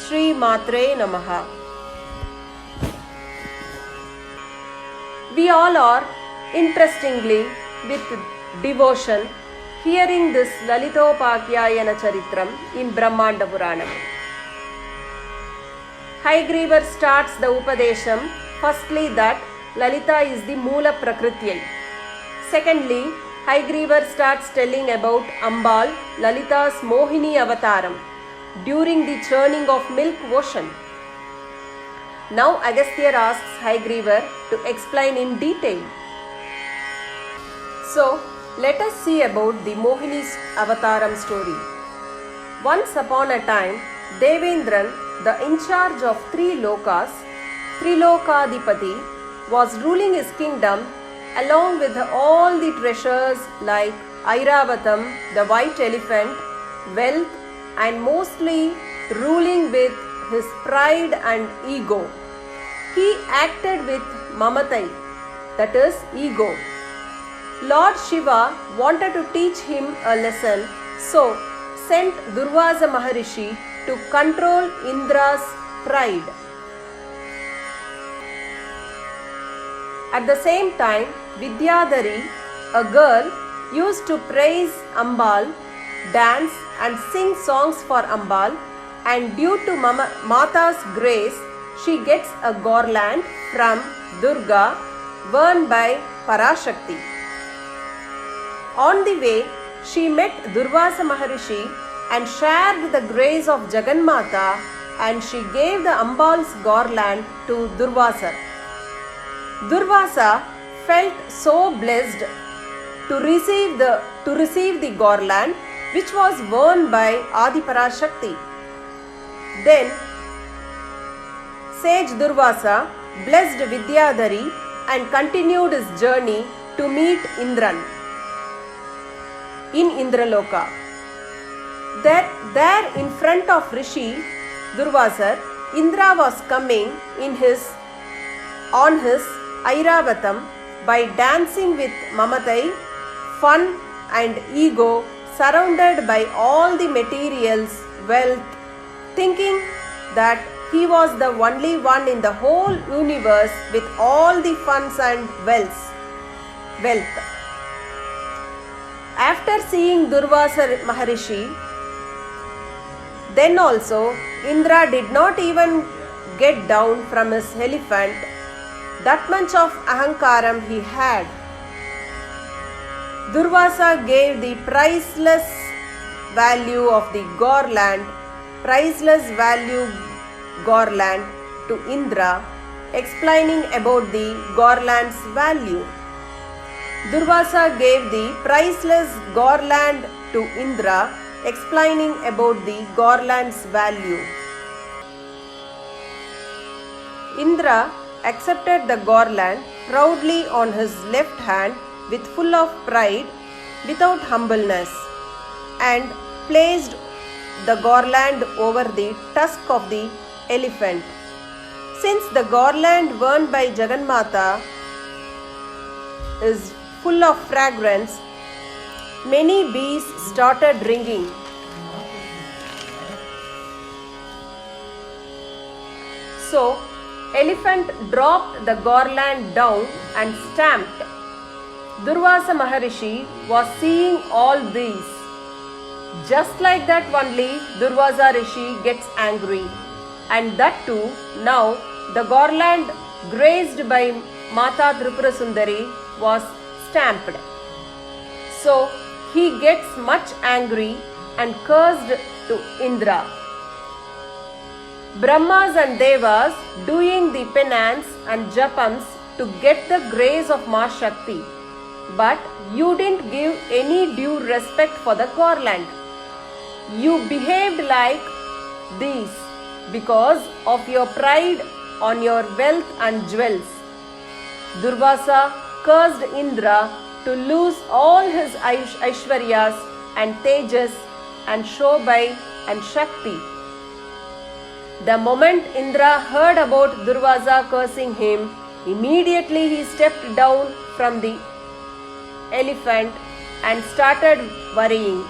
Shri Matre Namaha. We all are, interestingly, with devotion, hearing this Lalitopakyayana Charitram in Brahmanda Puranam. Haigrivar starts the Upadesham, firstly that Lalita is the Moola Prakrityai. Secondly, Haigrivar starts telling about Ambal, Lalita's Mohini Avataram, during the churning of milk ocean. Now Agastya asks Haigrivar to explain in detail. So, let us see about the Mohini's Avataram story. Once upon a time, Devendran, the in charge of three lokas, Trilokadipati, was ruling his kingdom along with all the treasures like Airavatam, the white elephant, wealth, and mostly ruling with his pride and ego. He acted with mamatai, that is ego. Lord Shiva wanted to teach him a lesson, so sent Durvasa Maharishi to control Indra's pride. At the same time, Vidyadhari, a girl, used to praise Ambal, dance and sing songs for Ambal, and due to Mata's grace, she gets a garland from Durga worn by Parashakti. On the way, she met Durvasa Maharishi and shared the grace of Jagannatha, and she gave the Ambal's garland to Durvasa. Durvasa felt so blessed to receive the garland which was worn by Adiparashakti. Then sage Durvasa blessed Vidyadhari and continued his journey to meet Indran in Indraloka. There in front of Rishi Durvasa, Indra was coming on his Airavatam by dancing with mamatai, fun and ego, surrounded by all the materials, wealth, thinking that he was the only one in the whole universe with all the funds and wealth. After seeing Durvasa Maharishi, then also Indra did not even get down from his elephant. That much of ahankaram he had. Durvasa gave the priceless value garland to Indra, explaining about the garland's value. Durvasa gave the priceless garland to Indra, explaining about the garland's value. Indra accepted the garland proudly on his left hand with full of pride, without humbleness, and placed the garland over the tusk of the elephant. Since the garland worn by Jagannatha is full of fragrance, many bees started ringing. So, elephant dropped the garland down and stamped. Durvasa Maharishi was seeing all these. Just like that only, Durvasa Rishi gets angry. And that too, now the garland graced by Mata Tripura Sundari was stamped. So he gets much angry and cursed to Indra. Brahmas and Devas doing the penance and japams to get the grace of Ma Shakti. But you didn't give any due respect for the garland. You behaved like these because of your pride on your wealth and jewels. Durvasa cursed Indra to lose all his Aishwaryas and Tejas and Shobhai and Shakti. The moment Indra heard about Durvasa cursing him, immediately he stepped down from the elephant and started worrying.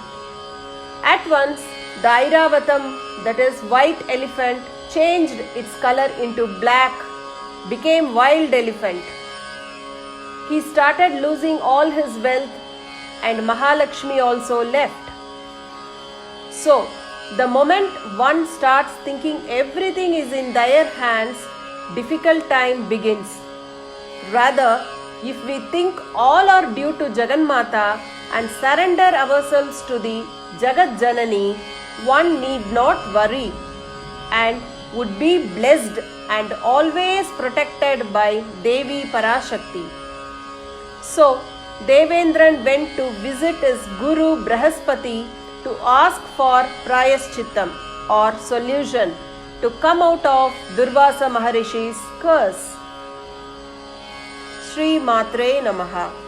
At once, the Airavatam, that is white elephant, changed its color into black, became wild elephant. He started losing all his wealth, and Mahalakshmi also left. So, the moment one starts thinking everything is in their hands, difficult time begins. Rather, if we think all are due to Jagannatha and surrender ourselves to the Jagat Janani, one need not worry and would be blessed and always protected by Devi Parashakti. So, Devendran went to visit his Guru Brahaspati to ask for Prayaschittam or solution to come out of Durvasa Maharishi's curse. Shri Matre Namaha.